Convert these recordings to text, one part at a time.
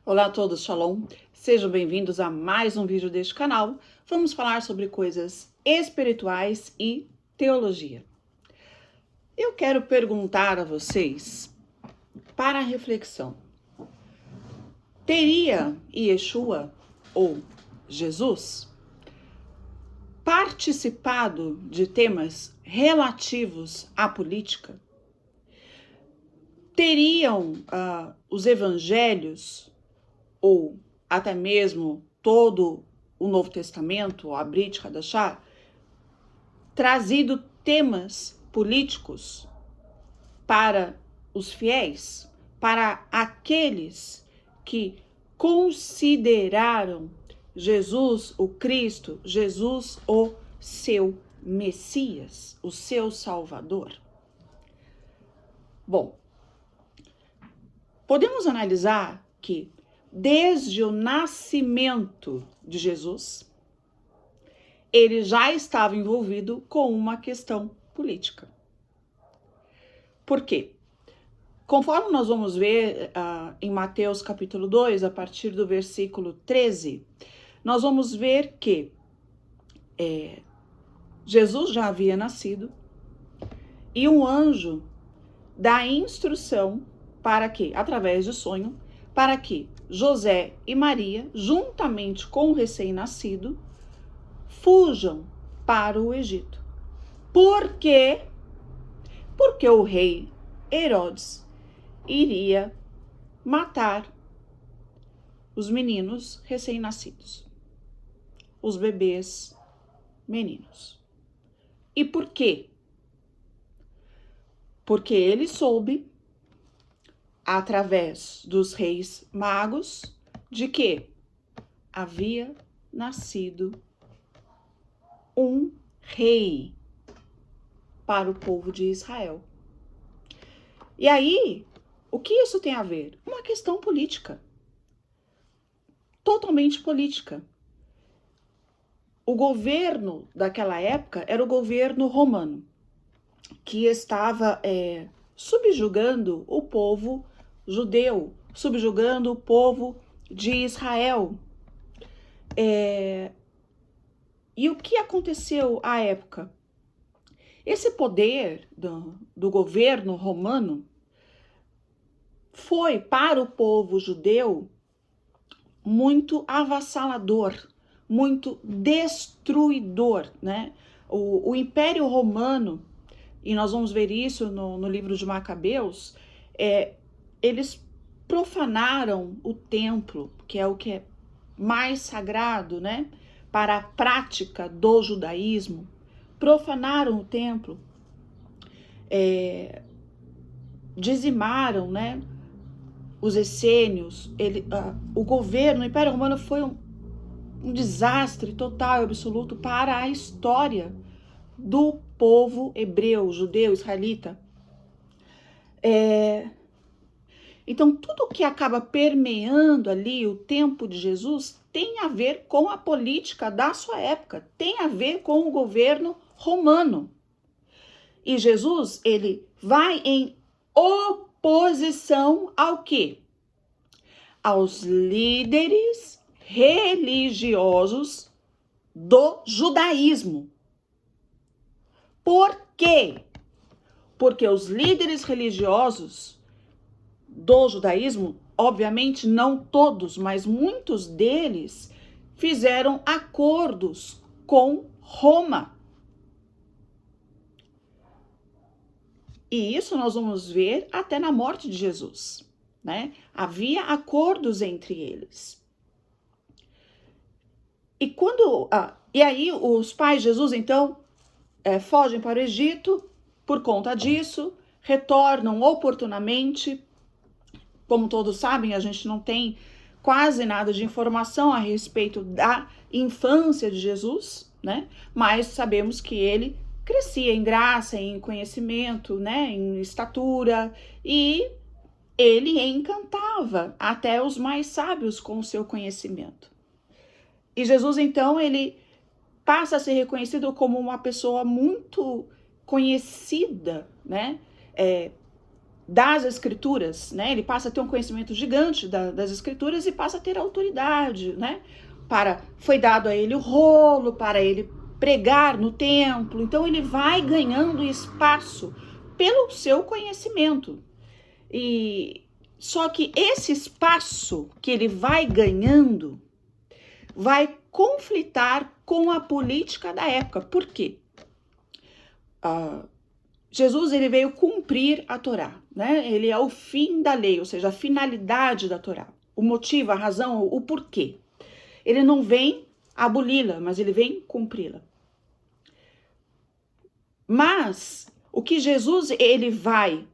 Olá a todos, Shalom! Sejam bem-vindos a mais um vídeo deste canal. Vamos falar sobre coisas espirituais e teologia. Eu quero perguntar a vocês, para a reflexão, teria Yeshua, ou Jesus, participado de temas relativos à política? Teriam os evangelhos, ou até mesmo todo o Novo Testamento, a Brit Hadashah, trazido temas políticos para os fiéis, para aqueles que consideraram Jesus o Cristo, Jesus o seu Messias, o seu Salvador? Bom, podemos analisar que desde o nascimento de Jesus, ele já estava envolvido com uma questão política. Por quê? Conforme nós vamos ver em Mateus capítulo 2, a partir do versículo 13, nós vamos ver que Jesus já havia nascido e um anjo dá instrução para que, através de sonho, para que José e Maria, juntamente com o recém-nascido, fujam para o Egito. Por quê? Porque o rei Herodes iria matar os meninos recém-nascidos, os bebês meninos. E por quê? Porque ele soube, através dos reis magos, de que havia nascido um rei para o povo de Israel. E aí, o que isso tem a ver? Uma questão política. Totalmente política. O governo daquela época era o governo romano, que estava subjugando o povo judeu, subjugando o povo de Israel. E o que aconteceu à época? Esse poder do governo romano foi para o povo judeu muito avassalador, muito destruidor, né? O Império Romano, e nós vamos ver isso no livro de Macabeus, eles profanaram o templo, que é mais sagrado, né, para a prática do judaísmo. Profanaram o templo, dizimaram, né, os essênios. O governo, o Império Romano foi um desastre total e absoluto para a história do povo hebreu, judeu, israelita. Então, tudo que acaba permeando ali o tempo de Jesus tem a ver com a política da sua época, tem a ver com o governo romano. E Jesus, ele vai em oposição ao quê? Aos líderes religiosos do judaísmo. Por quê? Porque os líderes religiosos do judaísmo, obviamente não todos, mas muitos deles fizeram acordos com Roma. E isso nós vamos ver até na morte de Jesus, né? Havia acordos entre eles. E aí os pais de Jesus, então, fogem para o Egito por conta disso, retornam oportunamente. Como todos sabem, a gente não tem quase nada de informação a respeito da infância de Jesus, né? Mas sabemos que ele crescia em graça, em conhecimento, né? Em estatura, e ele encantava até os mais sábios com o seu conhecimento. E Jesus, então, ele passa a ser reconhecido como uma pessoa muito conhecida, né? das escrituras, né? Ele passa a ter um conhecimento gigante das escrituras e passa a ter autoridade, né? Foi dado a ele o rolo para ele pregar no templo. Então ele vai ganhando espaço pelo seu conhecimento. E só que esse espaço que ele vai ganhando vai conflitar com a política da época. Por quê? Jesus ele veio cumprir a Torá, né? Ele é o fim da lei, ou seja, a finalidade da Torá. O motivo, a razão, o porquê. Ele não vem aboli-la, mas ele vem cumpri-la. Mas o que Jesus ele vai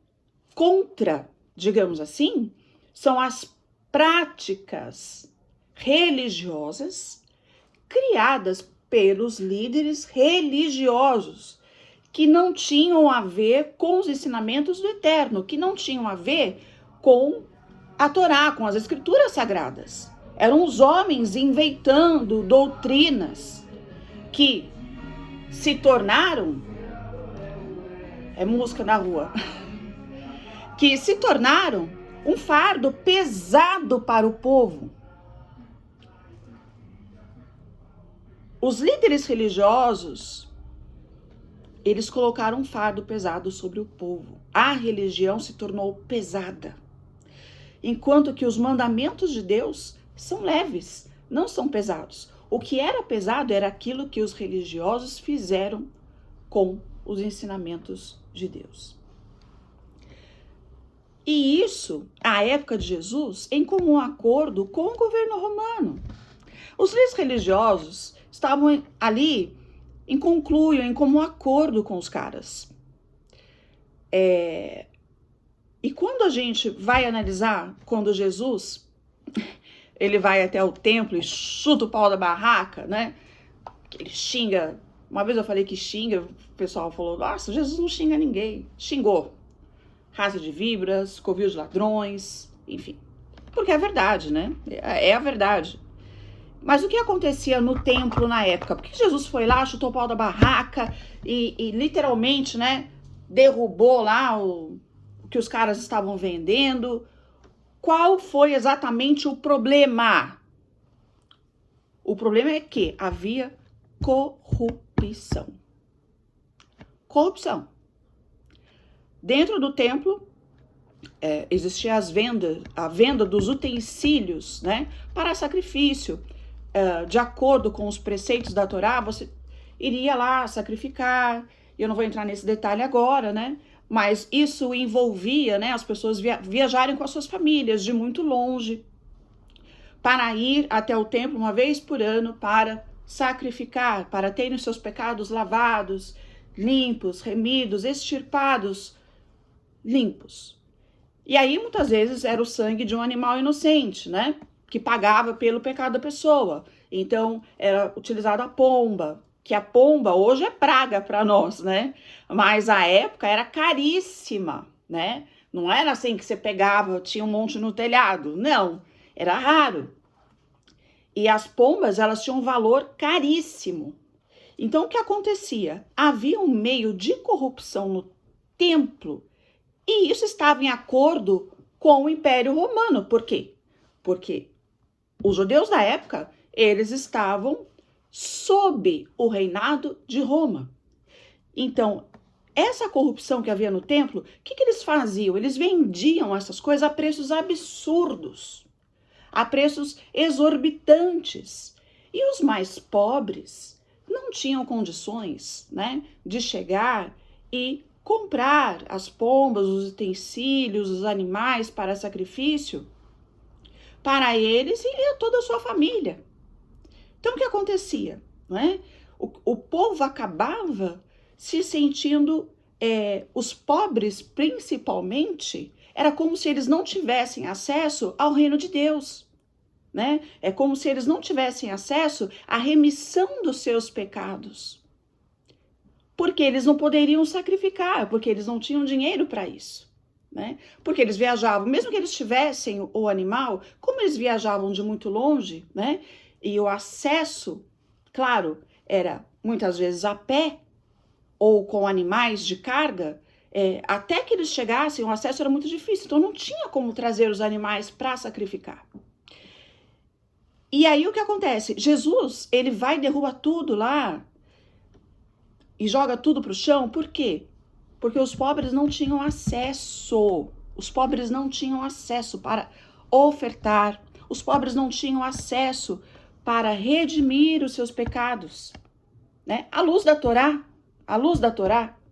contra, digamos assim, são as práticas religiosas criadas pelos líderes religiosos, que não tinham a ver com os ensinamentos do Eterno, que não tinham a ver com a Torá, com as escrituras sagradas. Eram os homens inventando doutrinas que se tornaram, é música na rua, que se tornaram um fardo pesado para o povo. Os líderes religiosos, eles colocaram um fardo pesado sobre o povo. A religião se tornou pesada, enquanto que os mandamentos de Deus são leves, não são pesados. O que era pesado era aquilo que os religiosos fizeram com os ensinamentos de Deus. E isso, à época de Jesus, em comum acordo com o governo romano. Os líderes religiosos estavam ali em conluio, em comum acordo com os caras. E quando a gente vai analisar, quando Jesus ele vai até o templo e chuta o pau da barraca, né? Ele xinga. Uma vez eu falei que xinga, o pessoal falou, nossa, Jesus não xinga ninguém. Xingou. Raça de víboras, covil de ladrões, enfim. Porque é verdade, né? É a verdade. Mas o que acontecia no templo na época? Por que Jesus foi lá, chutou o pau da barraca e literalmente, né, derrubou lá o que os caras estavam vendendo? Qual foi exatamente o problema? O problema é que havia corrupção. Corrupção. Dentro do templo, existia a venda dos utensílios, né, para sacrifício. De acordo com os preceitos da Torá, você iria lá sacrificar. Eu não vou entrar nesse detalhe agora, né? Mas isso envolvia, né, as pessoas viajarem com as suas famílias de muito longe para ir até o templo uma vez por ano para sacrificar, para terem seus pecados lavados, limpos, remidos, extirpados, limpos. E aí, muitas vezes, era o sangue de um animal inocente, né? Que pagava pelo pecado da pessoa. Então, era utilizada a pomba, que a pomba hoje é praga para nós, né? Mas a época era caríssima, né? Não era assim que você pegava, tinha um monte no telhado. Não, era raro. E as pombas, elas tinham um valor caríssimo. Então, o que acontecia? Havia um meio de corrupção no templo e isso estava em acordo com o Império Romano. Por quê? Porque os judeus da época, eles estavam sob o reinado de Roma. Então, essa corrupção que havia no templo, o que eles faziam? Eles vendiam essas coisas a preços absurdos, a preços exorbitantes. E os mais pobres não tinham condições, né, de chegar e comprar as pombas, os utensílios, os animais para sacrifício para eles e a toda a sua família. Então, o que acontecia? Não é? O povo acabava se sentindo, os pobres principalmente, era como se eles não tivessem acesso ao reino de Deus. Né? É como se eles não tivessem acesso à remissão dos seus pecados. Porque eles não poderiam sacrificar, porque eles não tinham dinheiro para isso. Né? Porque eles viajavam, mesmo que eles tivessem o animal, como eles viajavam de muito longe, né? E o acesso, claro, era muitas vezes a pé ou com animais de carga, até que eles chegassem, o acesso era muito difícil, então não tinha como trazer os animais para sacrificar. E aí o que acontece? Jesus, ele vai e derruba tudo lá e joga tudo para o chão, por quê? Porque os pobres não tinham acesso, os pobres não tinham acesso para ofertar, os pobres não tinham acesso para redimir os seus pecados, né? À luz da Torá,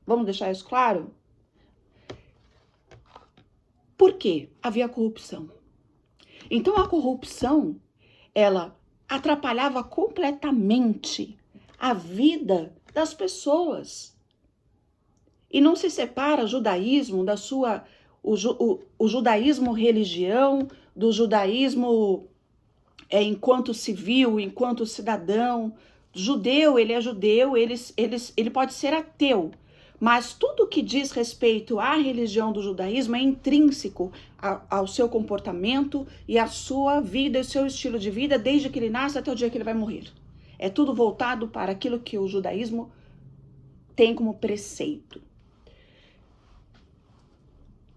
vamos deixar isso claro? Por quê? Havia corrupção. Então a corrupção, ela atrapalhava completamente a vida das pessoas. E não se separa o judaísmo o judaísmo religião, do judaísmo enquanto civil, enquanto cidadão. Judeu, ele é judeu, ele pode ser ateu, mas tudo que diz respeito à religião do judaísmo é intrínseco ao seu comportamento e à sua vida e seu estilo de vida, desde que ele nasce até o dia que ele vai morrer. É tudo voltado para aquilo que o judaísmo tem como preceito.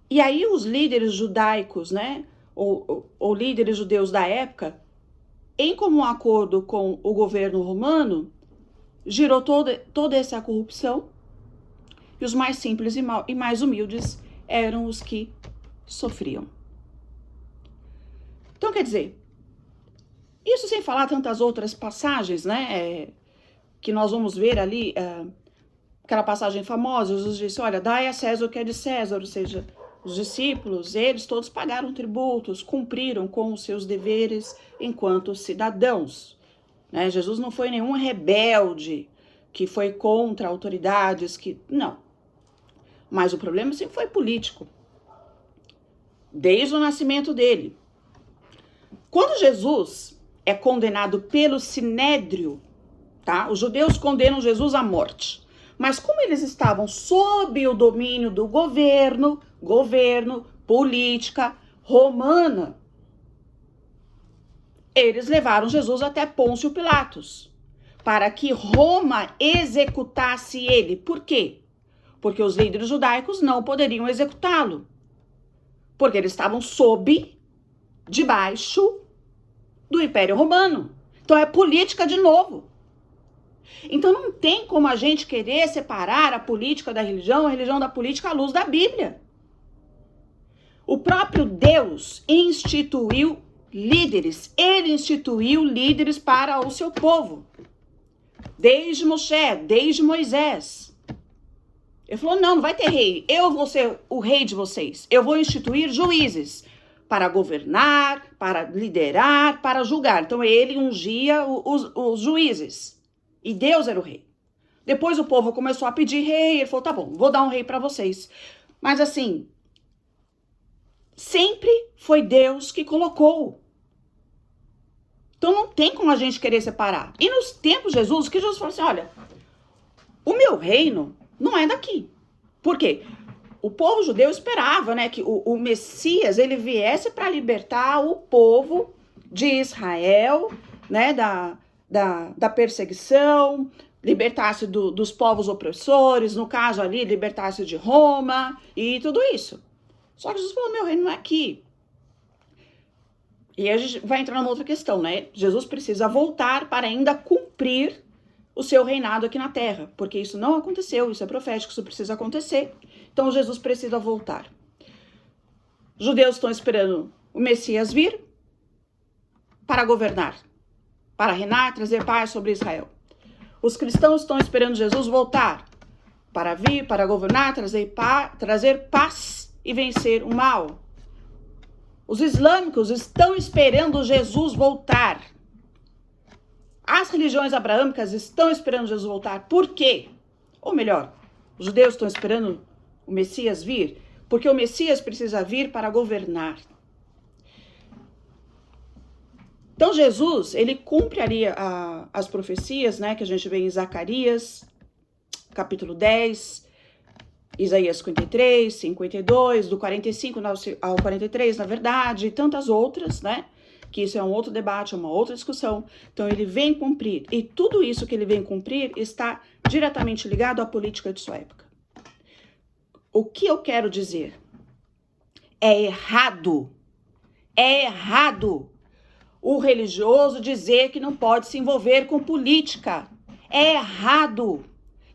E aí os líderes judaicos, né, ou líderes judeus da época, em comum acordo com o governo romano, girou toda essa corrupção, e os mais simples e mais humildes eram os que sofriam. Então, quer dizer, isso sem falar tantas outras passagens, né, que nós vamos ver ali, aquela passagem famosa, Jesus disse, olha, dai a César o que é de César, ou seja, os discípulos, eles todos pagaram tributos, cumpriram com os seus deveres enquanto cidadãos, né? Jesus não foi nenhum rebelde que foi contra autoridades, não. Mas o problema sempre foi político, desde o nascimento dele. Quando Jesus é condenado pelo Sinédrio, tá? Os judeus condenam Jesus à morte. Mas como eles estavam sob o domínio do governo, política romana, eles levaram Jesus até Pôncio Pilatos, para que Roma executasse ele. Por quê? Porque os líderes judaicos não poderiam executá-lo, porque eles estavam debaixo do Império Romano. Então é política de novo. Então não tem como a gente querer separar a política da religião, a religião da política à luz da Bíblia. O próprio Deus instituiu líderes, ele instituiu líderes para o seu povo. Desde Moisés. Ele falou, não vai ter rei, eu vou ser o rei de vocês. Eu vou instituir juízes para governar, para liderar, para julgar. Então ele ungia os juízes. E Deus era o rei. Depois o povo começou a pedir rei. Ele falou, tá bom, vou dar um rei para vocês. Mas assim, sempre foi Deus que colocou. Então não tem como a gente querer separar. E nos tempos de Jesus, que Jesus falou assim, olha, o meu reino não é daqui. Por quê? O povo judeu esperava, né, que o Messias ele viesse para libertar o povo de Israel, né, da perseguição, libertasse dos povos opressores, no caso ali, libertasse de Roma e tudo isso. Só que Jesus falou, meu reino não é aqui. E a gente vai entrar numa outra questão, né? Jesus precisa voltar para ainda cumprir o seu reinado aqui na terra, porque isso não aconteceu, isso é profético, isso precisa acontecer. Então Jesus precisa voltar. Os judeus estão esperando o Messias vir para governar, para reinar, trazer paz sobre Israel. Os cristãos estão esperando Jesus voltar para vir, para governar, trazer paz e vencer o mal. Os islâmicos estão esperando Jesus voltar. As religiões abraâmicas estão esperando Jesus voltar. Por quê? Ou melhor, os judeus estão esperando o Messias vir, porque o Messias precisa vir para governar. Então Jesus, ele cumpre ali as profecias, né, que a gente vê em Zacarias, capítulo 10, Isaías 53, 52, do 45 ao 43, na verdade, e tantas outras, né, que isso é um outro debate, uma outra discussão. Então ele vem cumprir, e tudo isso que ele vem cumprir está diretamente ligado à política de sua época. O que eu quero dizer? É errado o religioso dizer que não pode se envolver com política. É errado.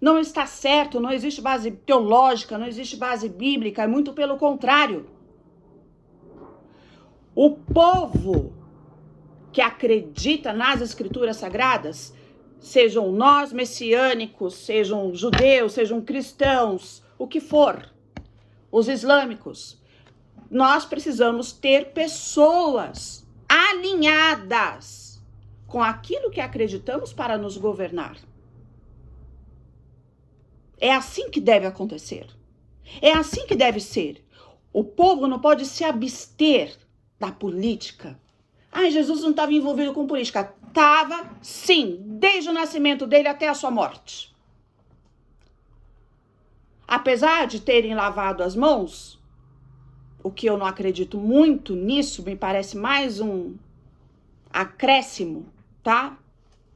Não está certo, não existe base teológica, não existe base bíblica, é muito pelo contrário. O povo que acredita nas escrituras sagradas, sejam nós messiânicos, sejam judeus, sejam cristãos, o que for, os islâmicos, nós precisamos ter pessoas alinhadas com aquilo que acreditamos para nos governar. É assim que deve acontecer. É assim que deve ser. O povo não pode se abster da política. Jesus não estava envolvido com política. Estava, sim, desde o nascimento dele até a sua morte. Apesar de terem lavado as mãos, o que eu não acredito muito nisso, me parece mais um acréscimo, tá?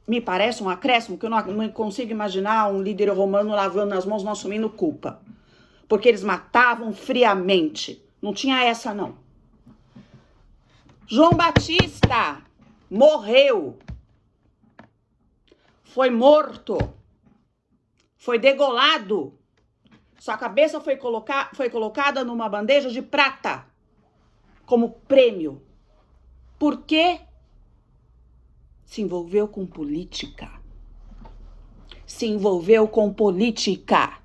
Me parece um acréscimo, que eu não consigo imaginar um líder romano lavando as mãos, não assumindo culpa. Porque eles matavam friamente. Não tinha essa, não. João Batista morreu. Foi morto. Foi degolado. Sua cabeça foi colocada numa bandeja de prata como prêmio. Por quê? Se envolveu com política. Se envolveu com política.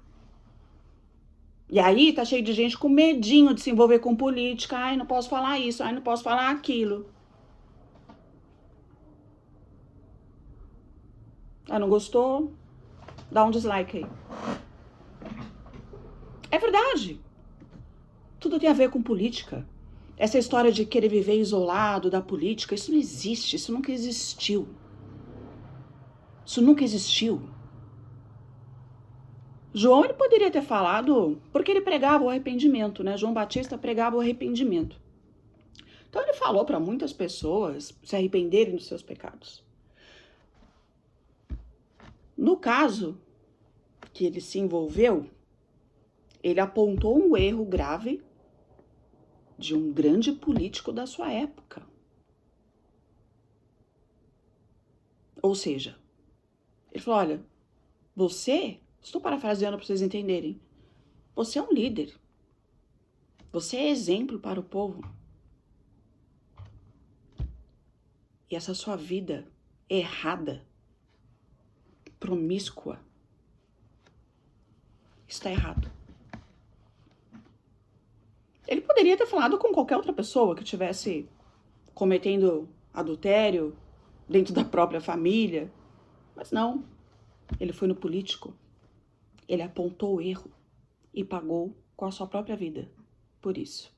E aí tá cheio de gente com medinho de se envolver com política. Não posso falar isso, não posso falar aquilo. Não gostou? Dá um dislike aí. É verdade. Tudo tem a ver com política. Essa história de querer viver isolado da política, isso não existe, isso nunca existiu. Isso nunca existiu. João, ele poderia ter falado, porque ele pregava o arrependimento, né? João Batista pregava o arrependimento. Então ele falou para muitas pessoas se arrependerem dos seus pecados. No caso que ele se envolveu, ele apontou um erro grave de um grande político da sua época. Ou seja, ele falou, olha, você, estou parafraseando para vocês entenderem, você é um líder. Você é exemplo para o povo. E essa sua vida errada, promíscua, está errado. Ele poderia ter falado com qualquer outra pessoa que estivesse cometendo adultério dentro da própria família, mas não. Ele foi no político. Ele apontou o erro e pagou com a sua própria vida por isso.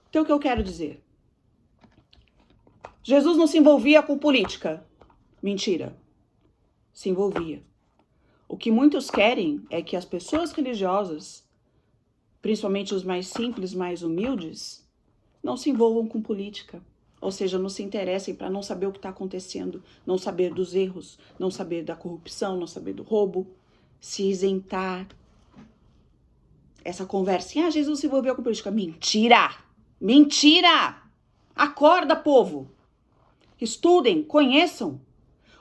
Então, o que eu quero dizer? Jesus não se envolvia com política. Mentira. Se envolvia. O que muitos querem é que as pessoas religiosas, principalmente os mais simples, mais humildes, não se envolvam com política. Ou seja, não se interessem para não saber o que está acontecendo, não saber dos erros, não saber da corrupção, não saber do roubo, se isentar. Essa conversa, Jesus se envolveu com política. Mentira! Mentira! Acorda, povo! Estudem, conheçam.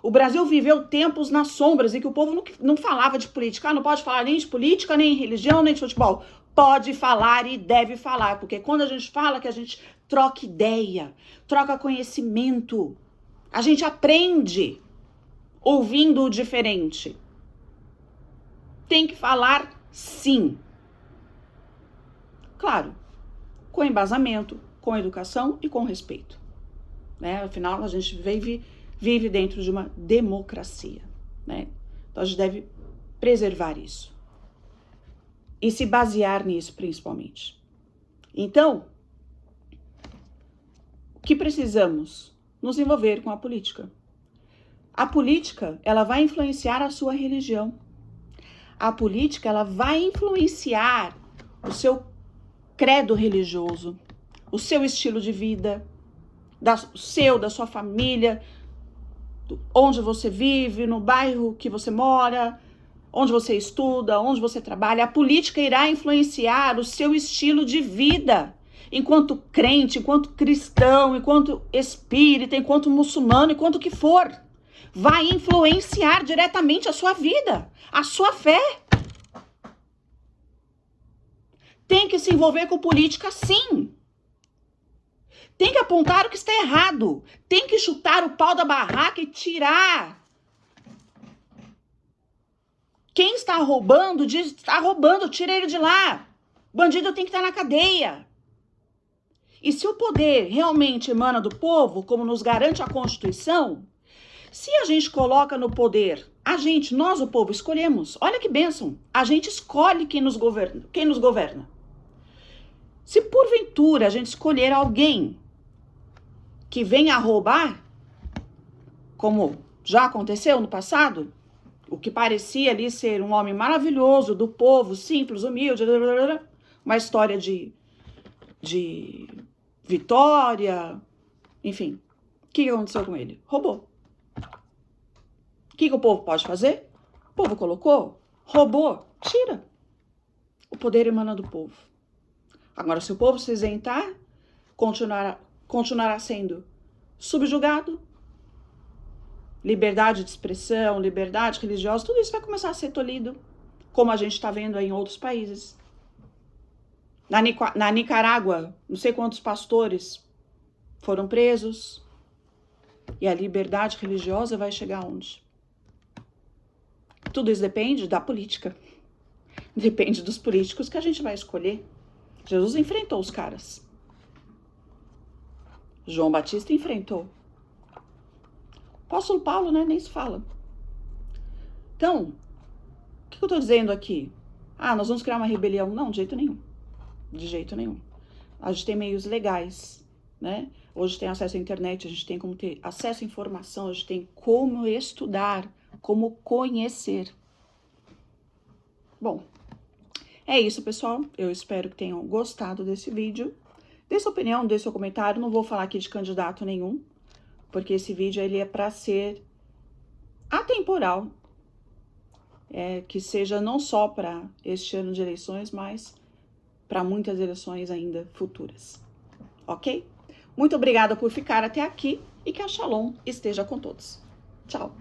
O Brasil viveu tempos nas sombras em que o povo não falava de política. Não pode falar nem de política, nem de religião, nem de futebol. Pode falar e deve falar, porque quando a gente fala que a gente troca ideia, troca conhecimento, a gente aprende ouvindo o diferente. Tem que falar sim. Claro, com embasamento, com educação e com respeito. Né? Afinal, a gente vive dentro de uma democracia. Né? Então, a gente deve preservar isso. E se basear nisso, principalmente. Então, o que precisamos? Nos envolver com a política. A política, ela vai influenciar a sua religião. A política, ela vai influenciar o seu credo religioso, o seu estilo de vida, da sua família, onde você vive, no bairro que você mora, onde você estuda, onde você trabalha. A política irá influenciar o seu estilo de vida. Enquanto crente, enquanto cristão, enquanto espírita, enquanto muçulmano, enquanto que for. Vai influenciar diretamente a sua vida, a sua fé. Tem que se envolver com política, sim. Tem que apontar o que está errado. Tem que chutar o pau da barraca e tirar. Quem está roubando, diz que está roubando, tira ele de lá. Bandido tem que estar na cadeia. E se o poder realmente emana do povo, como nos garante a Constituição, se a gente coloca no poder, nós o povo escolhemos. Olha que bênção. A gente escolhe quem nos governa. Se porventura a gente escolher alguém que venha a roubar, como já aconteceu no passado, o que parecia ali ser um homem maravilhoso, do povo, simples, humilde, uma história de vitória, enfim. O que aconteceu com ele? Roubou. O que o povo pode fazer? O povo colocou, roubou, tira. O poder emana do povo. Agora, se o povo se isentar, continuará sendo subjugado. Liberdade de expressão, liberdade religiosa, tudo isso vai começar a ser tolhido, como a gente está vendo aí em outros países. Na Nicarágua, não sei quantos pastores foram presos. E a liberdade religiosa vai chegar aonde? Tudo isso depende da política. Depende dos políticos que a gente vai escolher. Jesus enfrentou os caras. João Batista enfrentou. Apóstolo Paulo, né? Nem se fala. Então, o que eu estou dizendo aqui? Nós vamos criar uma rebelião? Não, de jeito nenhum. De jeito nenhum. A gente tem meios legais, né? Hoje tem acesso à internet, a gente tem como ter acesso à informação, a gente tem como estudar, como conhecer. Bom, é isso, pessoal. Eu espero que tenham gostado desse vídeo. Dê sua opinião, dê seu comentário. Não vou falar aqui de candidato nenhum, porque esse vídeo ele é para ser atemporal. Que seja não só para este ano de eleições, mas para muitas eleições ainda futuras. Ok? Muito obrigada por ficar até aqui e que a Shalom esteja com todos. Tchau!